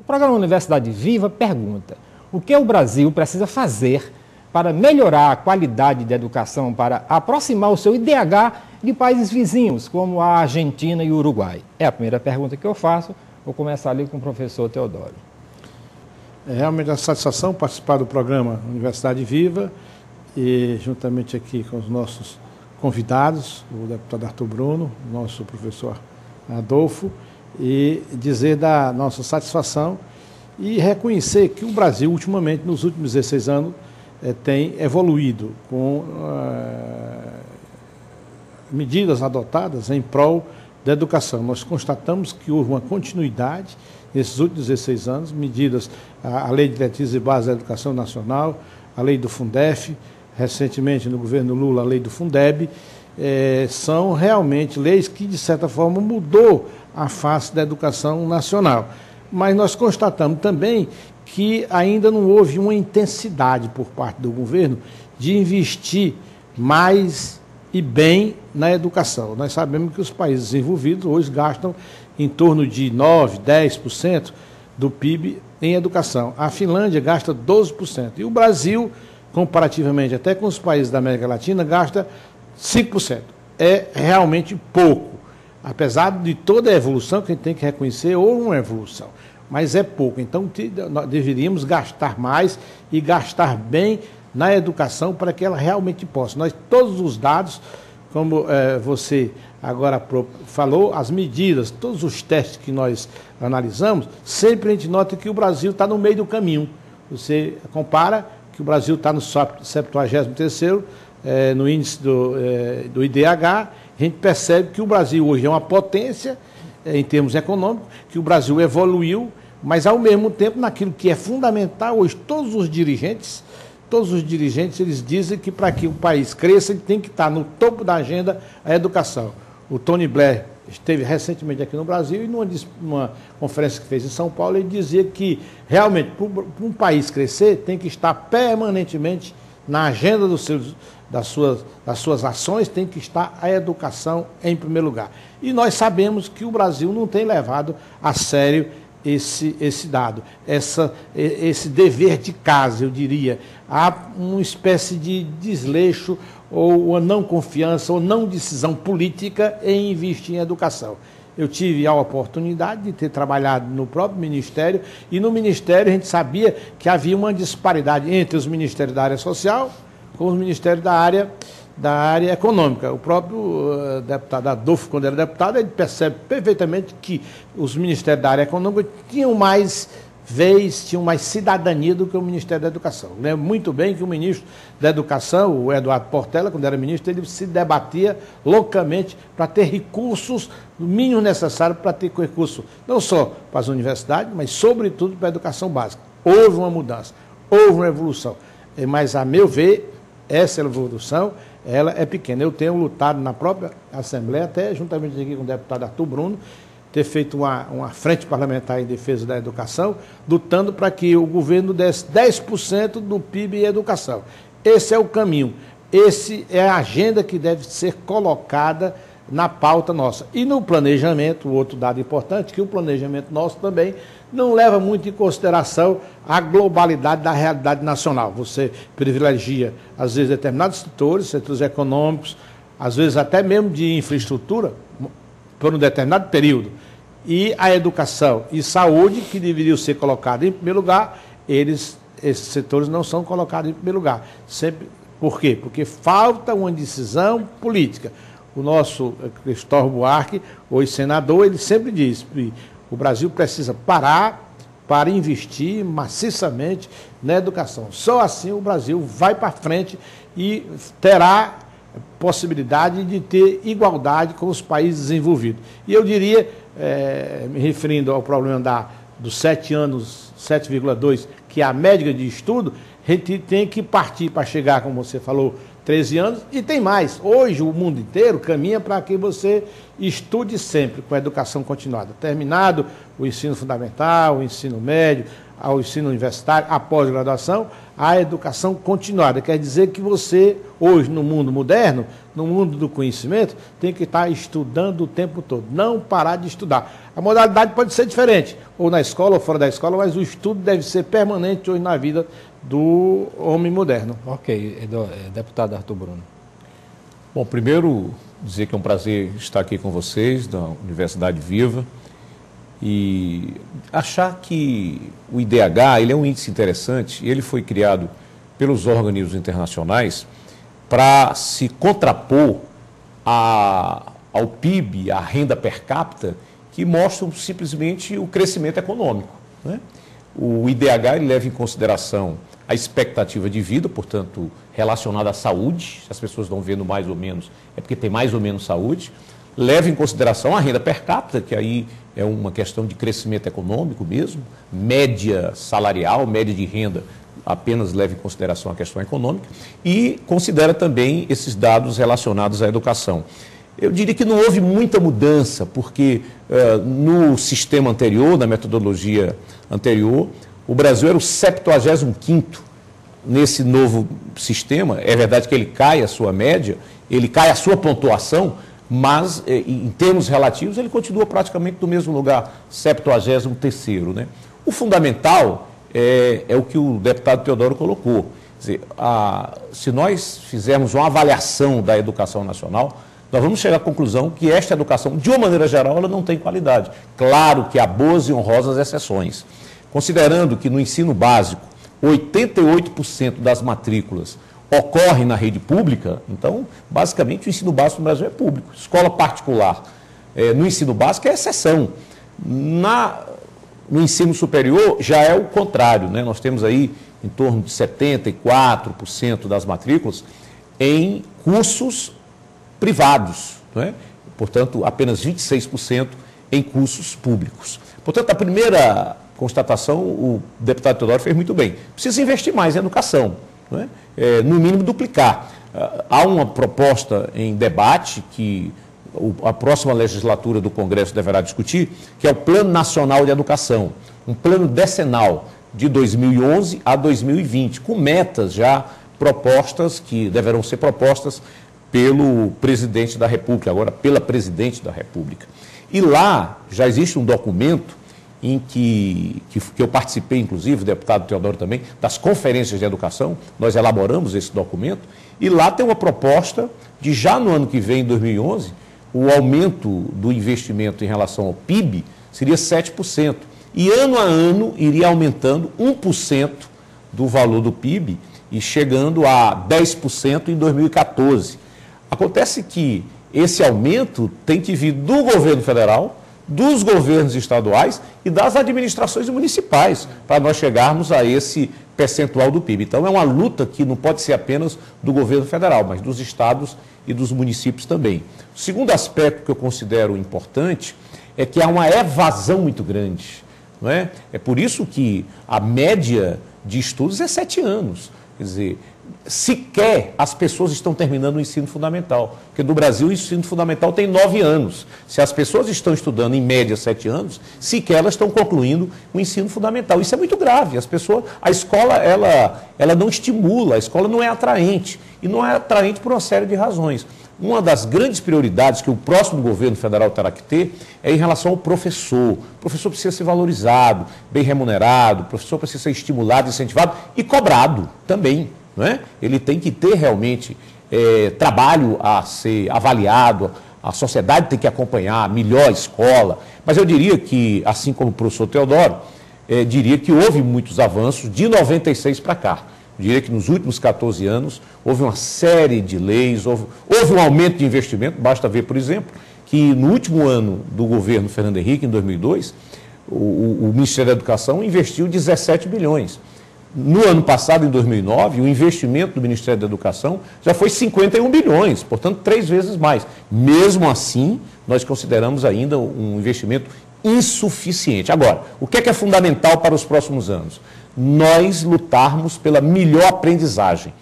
programa Universidade Viva pergunta: o que o Brasil precisa fazer para melhorar a qualidade da educação, para aproximar o seu IDH de países vizinhos, como a Argentina e o Uruguai? É a primeira pergunta que eu faço. Vou começar ali com o professor Teodoro. É realmente uma satisfação participar do programa Universidade Viva e juntamente aqui com os nossos convidados, o deputado Arthur Bruno, o nosso professor Adolfo, e dizer da nossa satisfação e reconhecer que o Brasil, ultimamente, nos últimos 16 anos, tem evoluído com medidas adotadas em prol da educação. Nós constatamos que houve uma continuidade nesses últimos 16 anos, medidas, a Lei de Diretrizes e Bases da Educação Nacional, a Lei do Fundef, recentemente no governo Lula, a Lei do Fundeb, são realmente leis que, de certa forma, mudou a face da educação nacional. Mas nós constatamos também que ainda não houve uma intensidade por parte do governo de investir mais e bem na educação. Nós sabemos que os países desenvolvidos hoje gastam em torno de 9%, 10% do PIB em educação. A Finlândia gasta 12%. E o Brasil, comparativamente até com os países da América Latina, gasta 5%. É realmente pouco. Apesar de toda a evolução, que a gente tem que reconhecer, houve uma evolução, mas é pouco. Então, nós deveríamos gastar mais e gastar bem na educação para que ela realmente possa. Nós, todos os dados, como você agora falou, as medidas, todos os testes que nós analisamos, sempre a gente nota que o Brasil está no meio do caminho. Você compara que o Brasil está no 73º, no índice do IDH, a gente percebe que o Brasil hoje é uma potência em termos econômicos, que o Brasil evoluiu, mas ao mesmo tempo naquilo que é fundamental hoje, todos os dirigentes eles dizem que para que o país cresça, ele tem que estar no topo da agenda a educação. O Tony Blair esteve recentemente aqui no Brasil e numa conferência que fez em São Paulo, ele dizia que realmente para um país crescer tem que estar permanentemente na agenda das suas ações, tem que estar a educação em primeiro lugar. E nós sabemos que o Brasil não tem levado a sério esse dado, esse dever de casa, eu diria. Há uma espécie de desleixo ou uma não confiança ou não decisão política em investir em educação. Eu tive a oportunidade de ter trabalhado no próprio Ministério, e no Ministério a gente sabia que havia uma disparidade entre os ministérios da área social com os ministérios da área econômica. O próprio deputado Adolfo, quando era deputado, ele percebe perfeitamente que os ministérios da área econômica tinham mais vez, tinham mais cidadania do que o Ministério da Educação. Lembro muito bem que o ministro da Educação, o Eduardo Portela, quando era ministro, ele se debatia loucamente para ter recursos, o mínimo necessário para ter recurso, não só para as universidades, mas sobretudo para a educação básica. Houve uma mudança, houve uma evolução, mas a meu ver, essa evolução, ela é pequena. Eu tenho lutado na própria Assembleia, até juntamente aqui com o deputado Arthur Bruno, ter feito uma frente parlamentar em defesa da educação, lutando para que o governo desse 10% do PIB em educação. Esse é o caminho, esse é a agenda que deve ser colocada na pauta nossa. E no planejamento, outro dado importante, que o planejamento nosso também não leva muito em consideração a globalidade da realidade nacional. Você privilegia, às vezes, determinados setores econômicos, às vezes até mesmo de infraestrutura, por um determinado período. E a educação e saúde, que deveriam ser colocados em primeiro lugar, esses setores não são colocados em primeiro lugar. Sempre, por quê? Porque falta uma decisão política. O nosso Cristóvão Buarque, hoje senador, ele sempre diz que o Brasil precisa parar para investir maciçamente na educação. Só assim o Brasil vai para frente e terá possibilidade de ter igualdade com os países desenvolvidos. E eu diria, me referindo ao problema dos 7 anos, 7,2, que é a média de estudo, a gente tem que partir para chegar, como você falou, 13 anos, e tem mais. Hoje o mundo inteiro caminha para que você estude sempre com a educação continuada. Terminado o ensino fundamental, o ensino médio, ao ensino universitário, à pós-graduação, à educação continuada. Quer dizer que você, hoje, no mundo moderno, no mundo do conhecimento, tem que estar estudando o tempo todo, não parar de estudar. A modalidade pode ser diferente, ou na escola ou fora da escola, mas o estudo deve ser permanente hoje na vida do homem moderno. Ok, deputado Arthur Bruno. Bom, primeiro dizer que é um prazer estar aqui com vocês, da Universidade Viva, e achar que o IDH ele é um índice interessante, e ele foi criado pelos organismos internacionais para se contrapor ao PIB, à renda per capita, que mostram simplesmente o crescimento econômico, né? O IDH ele leva em consideração a expectativa de vida, portanto, relacionada à saúde, se as pessoas estão vendo mais ou menos, é porque tem mais ou menos saúde, leva em consideração a renda per capita, que aí é uma questão de crescimento econômico mesmo, média salarial, média de renda, apenas leva em consideração a questão econômica, e considera também esses dados relacionados à educação. Eu diria que não houve muita mudança, porque no sistema anterior, na metodologia anterior, o Brasil era o 75º nesse novo sistema. É verdade que ele cai a sua média, ele cai a sua pontuação, mas em termos relativos ele continua praticamente no mesmo lugar, 73º, né? O fundamental é o que o deputado Teodoro colocou. Quer dizer, se nós fizermos uma avaliação da educação nacional, nós vamos chegar à conclusão que esta educação, de uma maneira geral, ela não tem qualidade. Claro que há boas e honrosas exceções. Considerando que no ensino básico, 88% das matrículas ocorrem na rede pública, então, basicamente, o ensino básico no Brasil é público. Escola particular no ensino básico é exceção. No ensino superior já é o contrário, né? Nós temos aí em torno de 74% das matrículas em cursos privados, né? Portanto, apenas 26% em cursos públicos. Portanto, a primeira constatação, o deputado Teodoro fez muito bem. Precisa investir mais em educação, né? No mínimo duplicar. Há uma proposta em debate que a próxima legislatura do Congresso deverá discutir, que é o Plano Nacional de Educação, um plano decenal de 2011 a 2020, com metas já propostas, que deverão ser propostas pelo presidente da República, agora pela presidente da República. E lá já existe um documento em que eu participei, inclusive, o deputado Teodoro também, das conferências de educação, nós elaboramos esse documento, e lá tem uma proposta de já no ano que vem, em 2011, o aumento do investimento em relação ao PIB seria 7%. E ano a ano iria aumentando 1% do valor do PIB e chegando a 10% em 2014. Acontece que esse aumento tem que vir do governo federal, dos governos estaduais e das administrações municipais, para nós chegarmos a esse percentual do PIB. Então, é uma luta que não pode ser apenas do governo federal, mas dos estados e dos municípios também. O segundo aspecto que eu considero importante é que há uma evasão muito grande, não é? É por isso que a média de estudos é 7 anos. Quer dizer, sequer as pessoas estão terminando o ensino fundamental, porque no Brasil o ensino fundamental tem 9 anos. Se as pessoas estão estudando em média 7 anos, sequer elas estão concluindo o ensino fundamental. Isso é muito grave. A escola ela não estimula, a escola não é atraente, e não é atraente por uma série de razões. Uma das grandes prioridades que o próximo governo federal terá que ter é em relação ao professor. O professor precisa ser valorizado, bem remunerado, o professor precisa ser estimulado, incentivado e cobrado também, não é? Ele tem que ter realmente trabalho a ser avaliado, a sociedade tem que acompanhar melhor a escola. Mas eu diria que, assim como o professor Teodoro, diria que houve muitos avanços de 96 para cá. Eu diria que nos últimos 14 anos houve uma série de leis, houve um aumento de investimento. Basta ver, por exemplo, que no último ano do governo Fernando Henrique, em 2002, o Ministério da Educação investiu 17 bilhões. No ano passado, em 2009, o investimento do Ministério da Educação já foi 51 bilhões, portanto, 3 vezes mais. Mesmo assim, nós consideramos ainda um investimento insuficiente. Agora, o que é fundamental para os próximos anos? Nós lutarmos pela melhor aprendizagem.